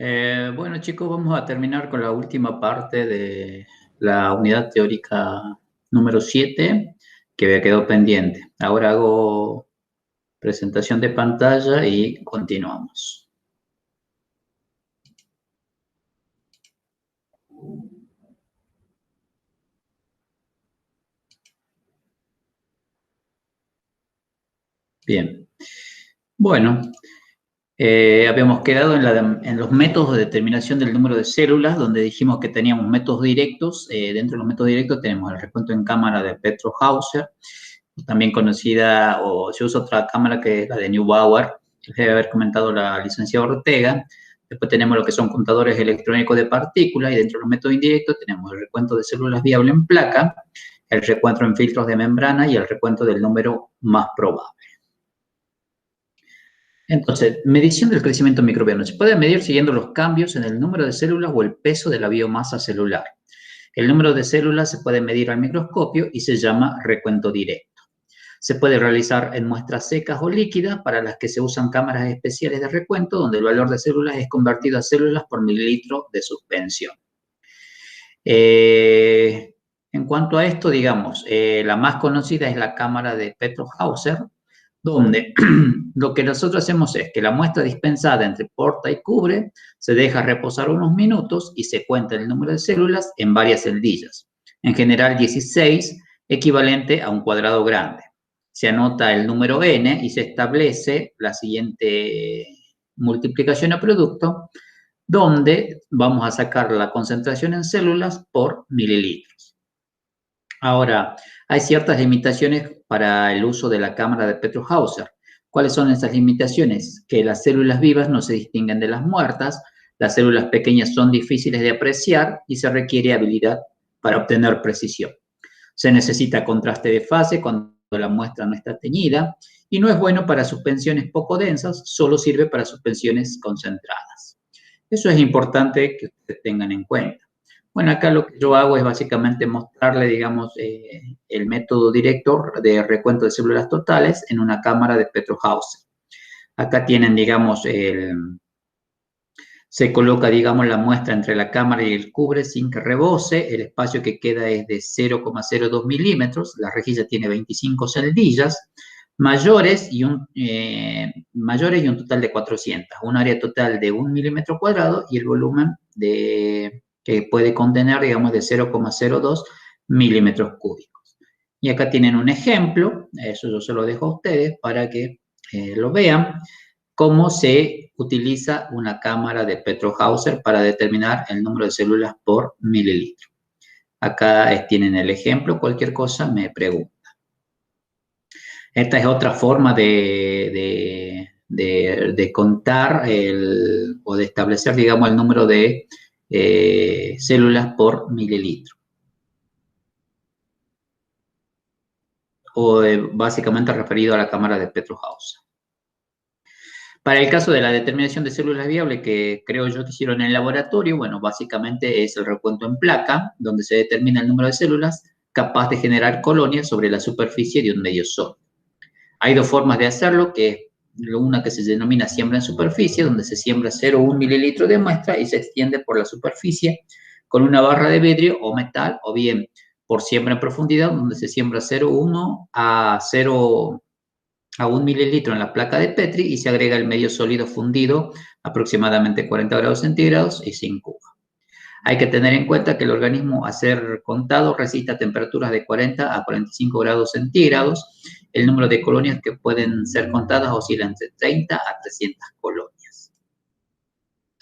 Bueno, chicos, vamos a terminar con la última parte de la unidad teórica número 7 que había quedado pendiente. Ahora hago presentación de pantalla y continuamos. Bien. Bueno, habíamos quedado en los métodos de determinación del número de células, donde dijimos que teníamos métodos directos. Dentro de los métodos directos tenemos el recuento en cámara de Petrov-Hauser, también conocida, o se usa otra cámara que es la de Neubauer, que debe haber comentado la licenciada Ortega. Después tenemos lo que son contadores electrónicos de partículas, y dentro de los métodos indirectos tenemos el recuento de células viables en placa, el recuento en filtros de membrana y el recuento del número más probable. Entonces, medición del crecimiento microbiano. Se puede medir siguiendo los cambios en el número de células o el peso de la biomasa celular. El número de células se puede medir al microscopio y se llama recuento directo. Se puede realizar en muestras secas o líquidas, para las que se usan cámaras especiales de recuento, donde el valor de células es convertido a células por mililitro de suspensión. En cuanto a esto, digamos, la más conocida es la cámara de Petrov-Hauser, donde lo que nosotros hacemos es que la muestra dispensada entre porta y cubre se deja reposar unos minutos y se cuenta el número de células en varias celdillas, en general 16, equivalente a un cuadrado grande. Se anota el número n y se establece la siguiente multiplicación a producto, donde vamos a sacar la concentración en células por mililitros. Ahora, hay ciertas limitaciones para el uso de la cámara de Petrov-Hauser. ¿Cuáles son esas limitaciones? Que las células vivas no se distinguen de las muertas, las células pequeñas son difíciles de apreciar y se requiere habilidad para obtener precisión. Se necesita contraste de fase cuando la muestra no está teñida, y no es bueno para suspensiones poco densas, solo sirve para suspensiones concentradas. Eso es importante que ustedes tengan en cuenta. Bueno, acá lo que yo hago es básicamente mostrarle, digamos, el método directo de recuento de células totales en una cámara de Petrov-Hauser. Acá tienen, digamos, se coloca, digamos, la muestra entre la cámara y el cubre sin que rebose. El espacio que queda es de 0,02 milímetros. La rejilla tiene 25 celdillas mayores y un total de 400. Un área total de 1 milímetro cuadrado y el volumen que puede contener, digamos, de 0,02 milímetros cúbicos. Y acá tienen un ejemplo. Eso yo se lo dejo a ustedes para que lo vean, cómo se utiliza una cámara de Petrov-Hauser para determinar el número de células por mililitro. Acá tienen el ejemplo, cualquier cosa me preguntan. Esta es otra forma de contar o de establecer, digamos, el número de células por mililitro. O básicamente referido a la cámara de Petrov-Hauser. Para el caso de la determinación de células viables, que creo yo que hicieron en el laboratorio, bueno, básicamente es el recuento en placa, donde se determina el número de células capaz de generar colonias sobre la superficie de un medio sólido. Hay dos formas de hacerlo, que es una que se denomina siembra en superficie, donde se siembra 0,1 mililitro de muestra y se extiende por la superficie con una barra de vidrio o metal, o bien por siembra en profundidad, donde se siembra 0,1 a 1 mililitro en la placa de Petri y se agrega el medio sólido fundido, aproximadamente 40 grados centígrados, y se incuba. Hay que tener en cuenta que el organismo, a ser contado, resiste a temperaturas de 40 a 45 grados centígrados. El número de colonias que pueden ser contadas oscila entre 30 a 300 colonias.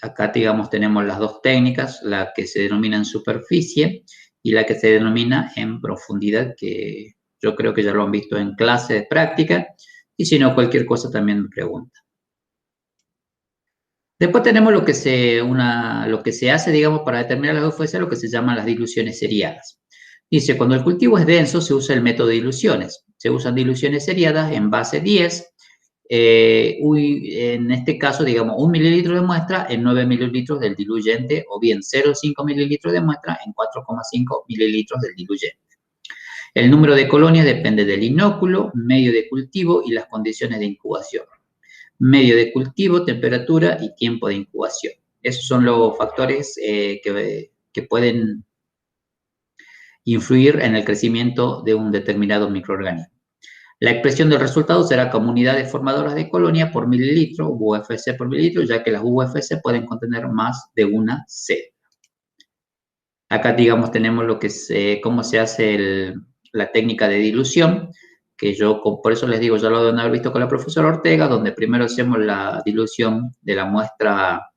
Acá, digamos, tenemos las dos técnicas, la que se denomina en superficie y la que se denomina en profundidad, que yo creo que ya lo han visto en clase de práctica, y si no, cualquier cosa también me pregunta. Después tenemos lo que se hace, digamos, para determinar la UFS, lo que se llaman las diluciones seriadas. Dice, cuando el cultivo es denso, se usa el método de diluciones. Se usan diluciones seriadas en base 10. En este caso, digamos, 1 mililitro de muestra en 9 mililitros del diluyente, o bien 0,5 mililitros de muestra en 4,5 mililitros del diluyente. El número de colonias depende del inóculo, medio de cultivo y las condiciones de incubación. Medio de cultivo, temperatura y tiempo de incubación. Esos son los factores que pueden influir en el crecimiento de un determinado microorganismo. La expresión del resultado será como unidades formadoras de colonia por mililitro, UFC por mililitro, ya que las UFC pueden contener más de una célula. Acá, digamos, tenemos lo que es, cómo se hace la técnica de dilución, que yo, por eso les digo, ya lo deben haber visto con la profesora Ortega, donde primero hacemos la dilución de la muestra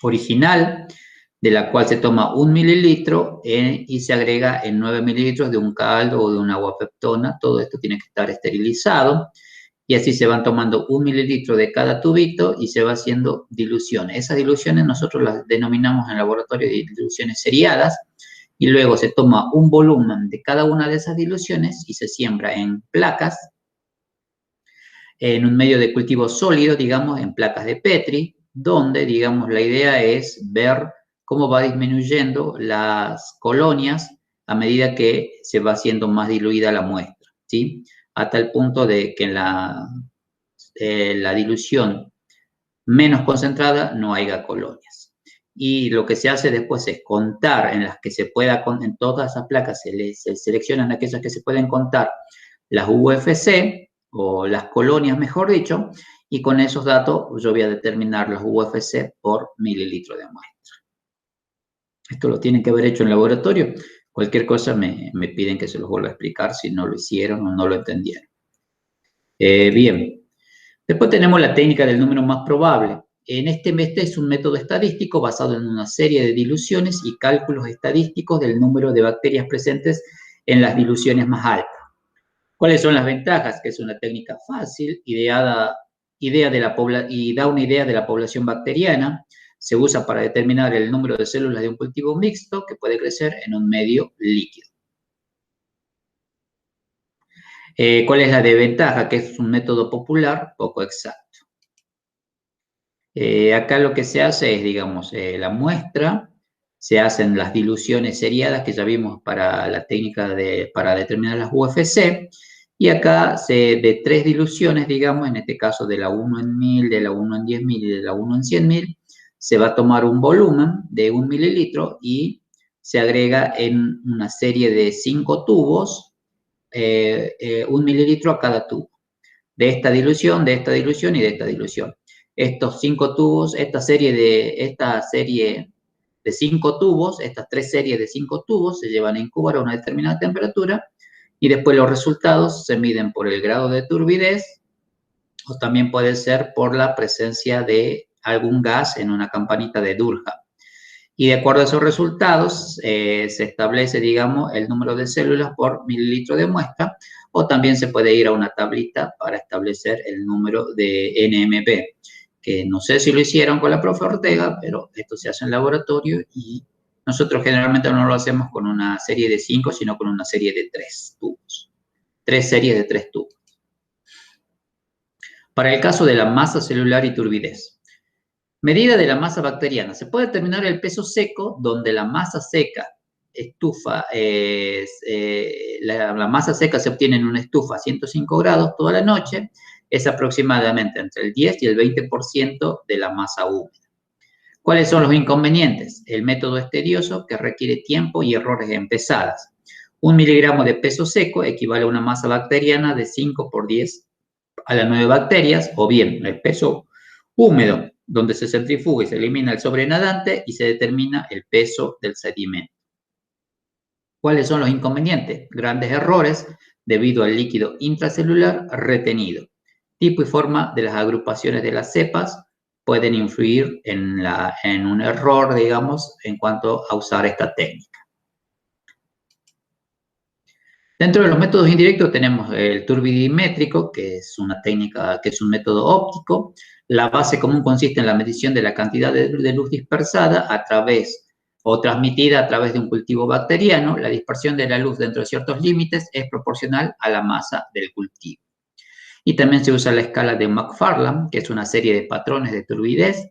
original, de la cual se toma 1 mililitro y se agrega en 9 mililitros de un caldo o de una agua peptona. Todo esto tiene que estar esterilizado y así se van tomando 1 mililitro de cada tubito y se va haciendo diluciones. Esas diluciones nosotros las denominamos en el laboratorio de diluciones seriadas y luego se toma un volumen de cada una de esas diluciones y se siembra en placas, en un medio de cultivo sólido, digamos, en placas de Petri, donde, digamos, la idea es ver cómo va disminuyendo las colonias a medida que se va haciendo más diluida la muestra, ¿sí? Hasta el punto de que en la dilución menos concentrada no haya colonias. Y lo que se hace después es contar en las que se pueda, en todas esas placas se seleccionan aquellas que se pueden contar las UFC, o las colonias, mejor dicho, y con esos datos yo voy a determinar las UFC por mililitro de muestra. Esto lo tienen que haber hecho en laboratorio. Cualquier cosa me piden que se los vuelva a explicar si no lo hicieron o no lo entendieron. Bien. Después tenemos la técnica del número más probable. Este es un método estadístico basado en una serie de diluciones y cálculos estadísticos del número de bacterias presentes en las diluciones más altas. ¿Cuáles son las ventajas? Que es una técnica fácil, y da una idea de la población bacteriana. Se usa para determinar el número de células de un cultivo mixto que puede crecer en un medio líquido. ¿Cuál es la desventaja? Que es un método popular poco exacto. Acá lo que se hace es, digamos, la muestra, se hacen las diluciones seriadas que ya vimos para la técnica para determinar las UFC, y acá de 3 diluciones, digamos, en este caso de la 1 en 1000, de la 1 en 10.000 y de la 1 en 100.000, se va a tomar un volumen de 1 mililitro y se agrega en una serie de 5 tubos, 1 mililitro a cada tubo, de esta dilución, de esta dilución y de esta dilución. Estos 5 tubos, esta serie de 5 tubos, estas 3 series de 5 tubos se llevan a incubar a una determinada temperatura y después los resultados se miden por el grado de turbidez o también puede ser por la presencia de algún gas en una campanita de Durkheim. Y de acuerdo a esos resultados se establece, digamos, el número de células por mililitro de muestra, o también se puede ir a una tablita para establecer el número de NMP, que no sé si lo hicieron con la profe Ortega, pero esto se hace en laboratorio y nosotros generalmente no lo hacemos con una serie de 5, sino con una serie de 3 tubos. 3 series de 3 tubos. Para el caso de la masa celular y turbidez. Medida de la masa bacteriana. Se puede determinar el peso seco, donde la masa seca la masa seca se obtiene en una estufa a 105 grados toda la noche, es aproximadamente entre el 10 y el 20% de la masa húmeda. ¿Cuáles son los inconvenientes? El método es tedioso, que requiere tiempo y errores en pesadas. 1 miligramo de peso seco equivale a una masa bacteriana de 5 por 10 a las 9 bacterias, o bien el peso húmedo, donde se centrifuga y se elimina el sobrenadante y se determina el peso del sedimento. ¿Cuáles son los inconvenientes? Grandes errores debido al líquido intracelular retenido. Tipo y forma de las agrupaciones de las cepas pueden influir en un error, digamos, en cuanto a usar esta técnica. Dentro de los métodos indirectos tenemos el turbidimétrico, que es una técnica, que es un método óptico. La base común consiste en la medición de la cantidad de luz dispersada o transmitida a través de un cultivo bacteriano. La dispersión de la luz dentro de ciertos límites es proporcional a la masa del cultivo. Y también se usa la escala de McFarland, que es una serie de patrones de turbidez.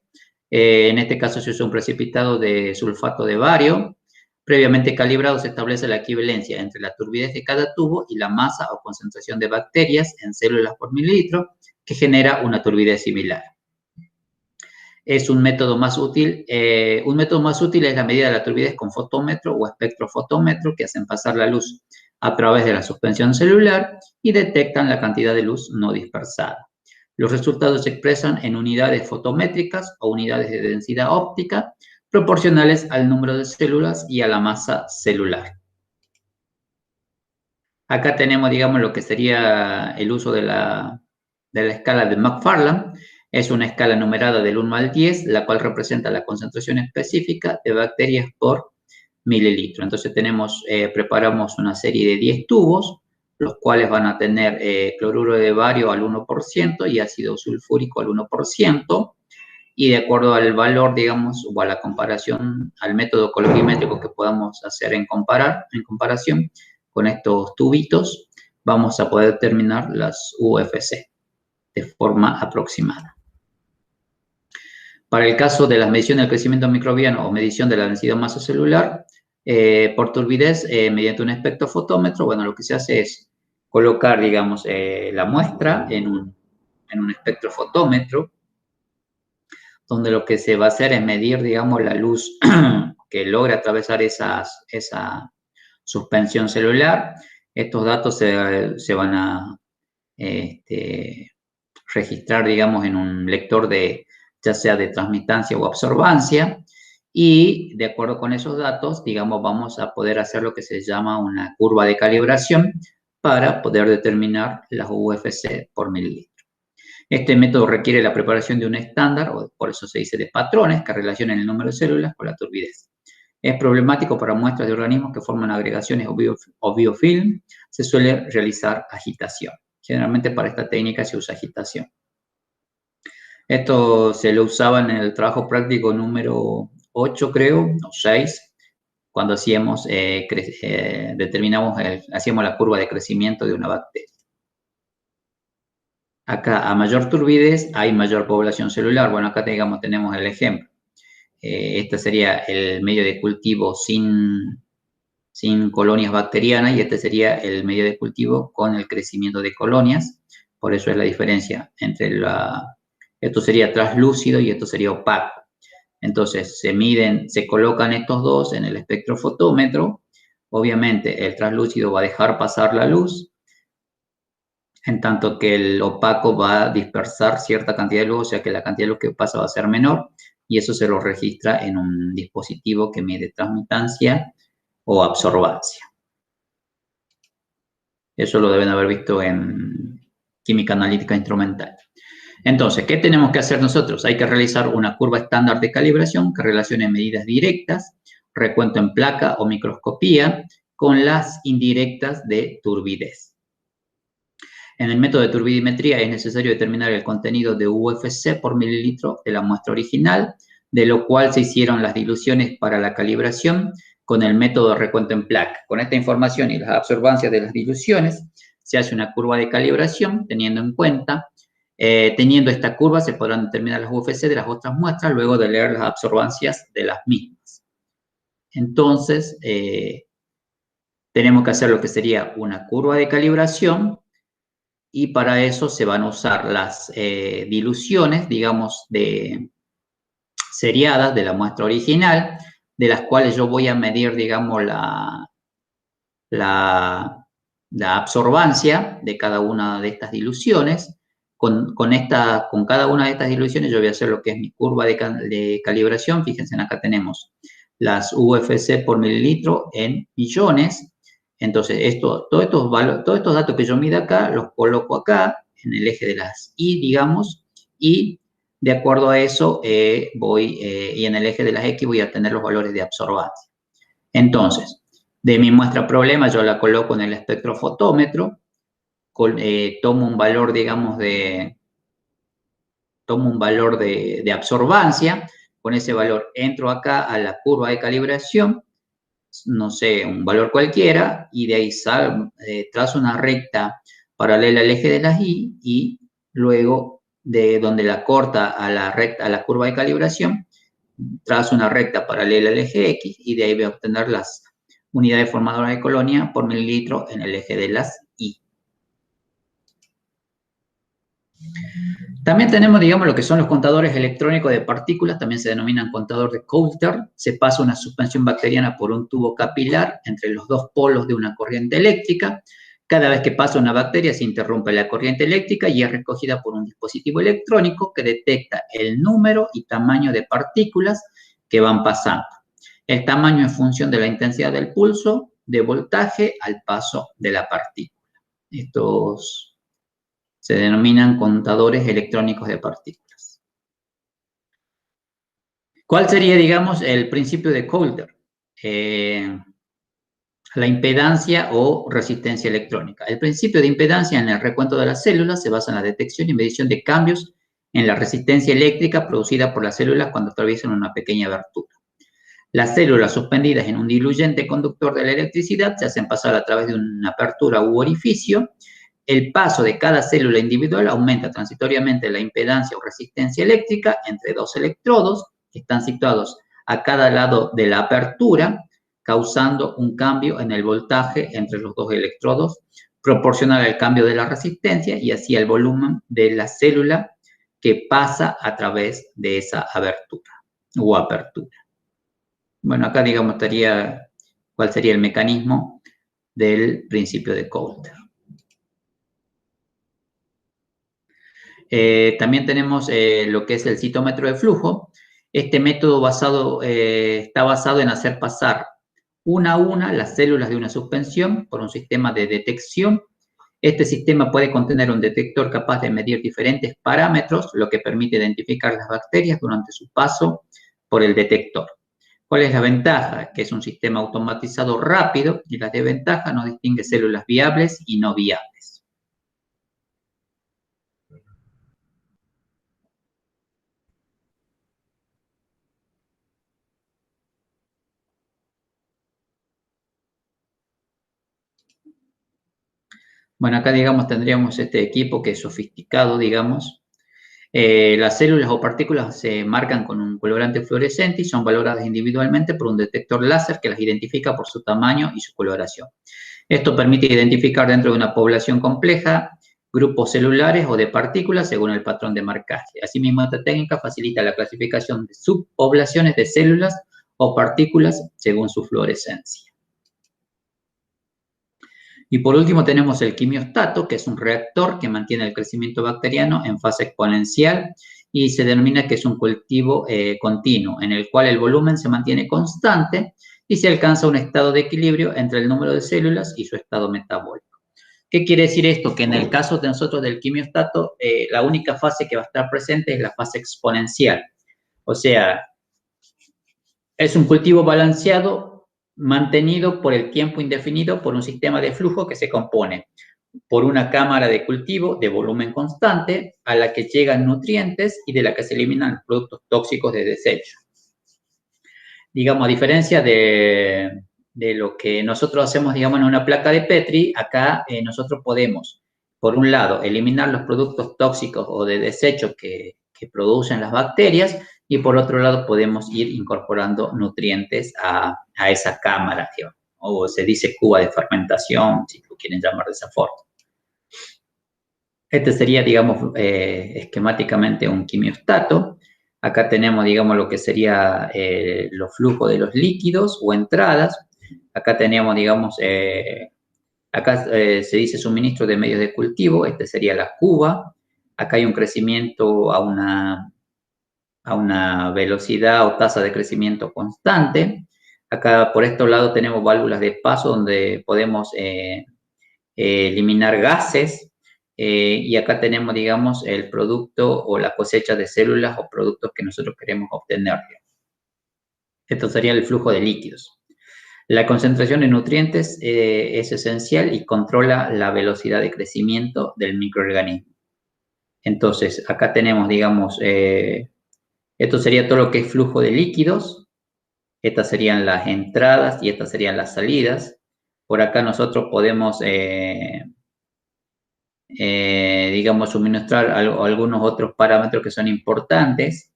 En este caso se usa un precipitado de sulfato de bario. Previamente calibrado se establece la equivalencia entre la turbidez de cada tubo y la masa o concentración de bacterias en células por mililitro, que genera una turbidez similar. es un método más útil. Un método más útil es la medida de la turbidez con fotómetro o espectrofotómetro, que hacen pasar la luz a través de la suspensión celular y detectan la cantidad de luz no dispersada. Los resultados se expresan en unidades fotométricas o unidades de densidad óptica proporcionales al número de células y a la masa celular. Acá tenemos, digamos, lo que sería el uso de la escala de Macfarlane. Es una escala numerada del 1 al 10, la cual representa la concentración específica de bacterias por mililitro. Entonces preparamos una serie de 10 tubos, los cuales van a tener cloruro de bario al 1% y ácido sulfúrico al 1%, y de acuerdo al valor, digamos, o a la comparación, al método colorimétrico que podamos hacer en comparación con estos tubitos, vamos a poder determinar las UFC de forma aproximada. Para el caso de las mediciones del crecimiento microbiano o medición de la densidad masa celular, por turbidez, mediante un espectrofotómetro, bueno, lo que se hace es colocar, digamos, la muestra en un espectrofotómetro, donde lo que se va a hacer es medir, digamos, la luz que logra atravesar esa suspensión celular. Estos datos se van a registrar, digamos, en un lector ya sea de transmitancia o absorbancia, y de acuerdo con esos datos, digamos, vamos a poder hacer lo que se llama una curva de calibración para poder determinar las UFC por mililitro. Este método requiere la preparación de un estándar, o por eso se dice de patrones, que relacionen el número de células con la turbidez. Es problemático para muestras de organismos que forman agregaciones o biofilm. Se suele realizar agitación. Generalmente para esta técnica se usa agitación. Esto se lo usaba en el trabajo práctico número 8, creo, o 6, cuando hacíamos la curva de crecimiento de una bacteria. Acá, a mayor turbidez, hay mayor población celular. Bueno, acá tenemos el ejemplo. Este sería el medio de cultivo sin colonias bacterianas, y este sería el medio de cultivo con el crecimiento de colonias. Por eso es la diferencia entre esto sería translúcido y esto sería opaco. Entonces, se colocan estos dos en el espectrofotómetro. Obviamente, el translúcido va a dejar pasar la luz, en tanto que el opaco va a dispersar cierta cantidad de luz, o sea que la cantidad de luz que pasa va a ser menor, y eso se lo registra en un dispositivo que mide transmitancia o absorbancia. Eso lo deben haber visto en química analítica instrumental. Entonces, ¿qué tenemos que hacer nosotros? Hay que realizar una curva estándar de calibración que relacione medidas directas, recuento en placa o microscopía, con las indirectas de turbidez. En el método de turbidimetría es necesario determinar el contenido de UFC por mililitro de la muestra original, de lo cual se hicieron las diluciones para la calibración con el método de recuento en placa. Con esta información y las absorbancias de las diluciones, se hace una curva de calibración teniendo en cuenta, teniendo esta curva se podrán determinar las UFC de las otras muestras luego de leer las absorbancias de las mismas. Entonces, tenemos que hacer lo que sería una curva de calibración, y para eso se van a usar las diluciones, digamos, seriadas de la muestra original, de las cuales yo voy a medir, digamos, la absorbancia de cada una de estas diluciones. Con cada una de estas diluciones yo voy a hacer lo que es mi curva de calibración. Fíjense, acá tenemos las UFC por mililitro en millones. Entonces, todos estos datos que yo mido acá, los coloco acá, en el eje de las Y, digamos, y de acuerdo a eso y en el eje de las X voy a tener los valores de absorbancia. Entonces, de mi muestra problema yo la coloco en el espectrofotómetro, tomo un valor, digamos, de absorbancia. Con ese valor entro acá a la curva de calibración, no sé, un valor cualquiera, y de ahí trazo una recta paralela al eje de las y luego de donde la corta a la curva de calibración, trazo una recta paralela al eje X, y de ahí voy a obtener las unidades formadoras de colonia por mililitro en el eje de las Y. También tenemos, digamos, lo que son los contadores electrónicos de partículas, también se denominan contador de Coulter. Se pasa una suspensión bacteriana por un tubo capilar entre los dos polos de una corriente eléctrica. Cada vez que pasa una bacteria se interrumpe la corriente eléctrica y es recogida por un dispositivo electrónico que detecta el número y tamaño de partículas que van pasando. El tamaño en función de la intensidad del pulso de voltaje al paso de la partícula. Estos se denominan contadores electrónicos de partículas. ¿Cuál sería, digamos, el principio de Coulter? La impedancia o resistencia electrónica. El principio de impedancia en el recuento de las células se basa en la detección y medición de cambios en la resistencia eléctrica producida por las células cuando atraviesan una pequeña abertura. Las células suspendidas en un diluyente conductor de la electricidad se hacen pasar a través de una apertura u orificio. El paso de cada célula individual aumenta transitoriamente la impedancia o resistencia eléctrica entre dos electrodos que están situados a cada lado de la apertura, causando un cambio en el voltaje entre los dos electrodos, proporcional al cambio de la resistencia y así al volumen de la célula que pasa a través de esa abertura o apertura. Bueno, acá digamos estaría cuál sería el mecanismo del principio de Coulter. También tenemos lo que es el citómetro de flujo. Este método está basado en hacer pasar una a una las células de una suspensión por un sistema de detección. Este sistema puede contener un detector capaz de medir diferentes parámetros, lo que permite identificar las bacterias durante su paso por el detector. ¿Cuál es la ventaja? Que es un sistema automatizado rápido y la desventaja no distingue células viables y no viables. Bueno, acá, digamos, tendríamos este equipo que es sofisticado, digamos. Las células o partículas se marcan con un colorante fluorescente y son valoradas individualmente por un detector láser que las identifica por su tamaño y su coloración. Esto permite identificar dentro de una población compleja grupos celulares o de partículas según el patrón de marcaje. Asimismo, esta técnica facilita la clasificación de subpoblaciones de células o partículas según su fluorescencia. Y por último tenemos el quimiostato, que es un reactor que mantiene el crecimiento bacteriano en fase exponencial y se denomina que es un cultivo continuo, en el cual el volumen se mantiene constante y se alcanza un estado de equilibrio entre el número de células y su estado metabólico. ¿Qué quiere decir esto? Que en el caso de nosotros del quimiostato, la única fase que va a estar presente es la fase exponencial. O sea, es un cultivo balanceado mantenido por el tiempo indefinido por un sistema de flujo que se compone por una cámara de cultivo de volumen constante a la que llegan nutrientes y de la que se eliminan productos tóxicos de desecho. Digamos, a diferencia de lo que nosotros hacemos, digamos, en una placa de Petri, acá nosotros podemos, por un lado, eliminar los productos tóxicos o de desecho que producen las bacterias y por otro lado podemos ir incorporando nutrientes a esa cámara, digamos, o se dice cuba de fermentación, si lo quieren llamar de esa forma. Este sería, digamos, esquemáticamente un quimiostato. Acá tenemos, digamos, lo que sería los flujos de los líquidos o entradas. Acá tenemos, digamos, acá se dice suministro de medios de cultivo. Este sería la cuba. Acá hay un crecimiento a una velocidad o tasa de crecimiento constante. Acá por este lado tenemos válvulas de paso donde podemos eliminar gases. Y acá tenemos, digamos, el producto o la cosecha de células o productos que nosotros queremos obtener. Esto sería el flujo de líquidos. La concentración de nutrientes es esencial y controla la velocidad de crecimiento del microorganismo. Entonces, acá tenemos, digamos, esto sería todo lo que es flujo de líquidos. Estas serían las entradas y estas serían las salidas. Por acá nosotros podemos digamos, suministrar algunos otros parámetros que son importantes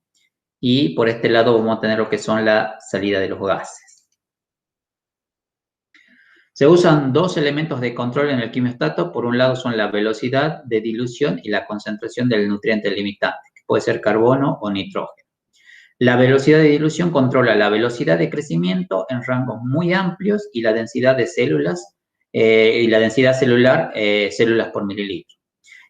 y por este lado vamos a tener lo que son la salida de los gases. Se usan dos elementos de control en el quimiostato. Por un lado son la velocidad de dilución y la concentración del nutriente limitante, que puede ser carbono o nitrógeno. La velocidad de dilución controla la velocidad de crecimiento en rangos muy amplios y la densidad de células y la densidad celular, células por mililitro.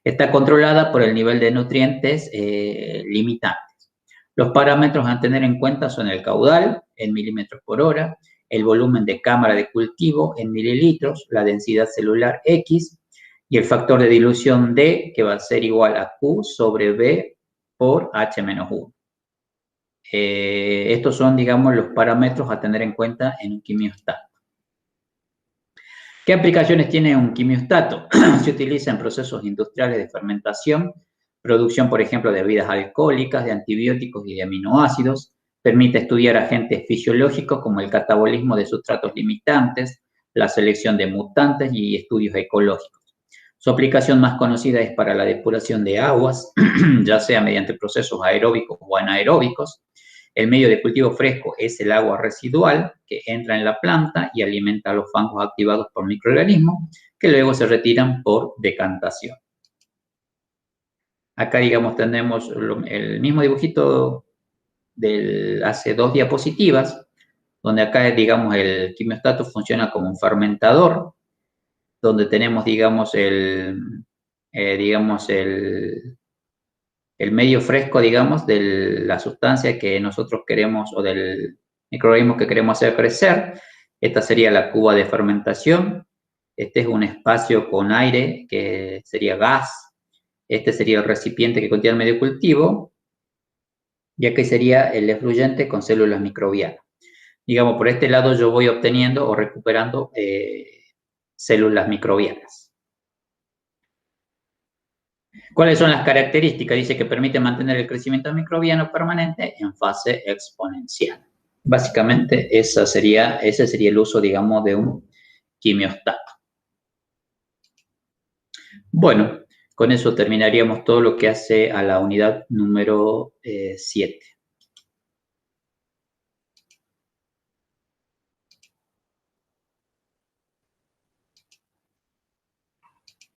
Está controlada por el nivel de nutrientes limitantes. Los parámetros a tener en cuenta son el caudal en milímetros por hora, el volumen de cámara de cultivo en mililitros, la densidad celular X y el factor de dilución D, que va a ser igual a Q sobre B por H-1. Estos son, digamos, los parámetros a tener en cuenta en un quimiostato. ¿Qué aplicaciones tiene un quimiostato? Se utiliza en procesos industriales de fermentación, producción, por ejemplo, de bebidas alcohólicas, de antibióticos y de aminoácidos. Permite estudiar agentes fisiológicos como el catabolismo de sustratos limitantes, la selección de mutantes y estudios ecológicos. Su aplicación más conocida es para la depuración de aguas, ya sea mediante procesos aeróbicos o anaeróbicos. El medio de cultivo fresco es el agua residual que entra en la planta y alimenta a los fangos activados por microorganismos que luego se retiran por decantación. Acá, digamos, tenemos el mismo dibujito de hace 2 diapositivas, donde acá, digamos, el quimiostato funciona como un fermentador, donde tenemos, digamos, el medio fresco, digamos, de la sustancia que nosotros queremos o del microorganismo que queremos hacer crecer. Esta sería la cuba de fermentación. Este es un espacio con aire, que sería gas. Este sería el recipiente que contiene el medio cultivo. Y aquí sería el efluyente con células microbianas. Digamos, por este lado yo voy obteniendo o recuperando células microbianas. ¿Cuáles son las características? Dice que permite mantener el crecimiento microbiano permanente en fase exponencial. Básicamente, ese sería el uso, digamos, de un quimiostato. Bueno, con eso terminaríamos todo lo que hace a la unidad número 7.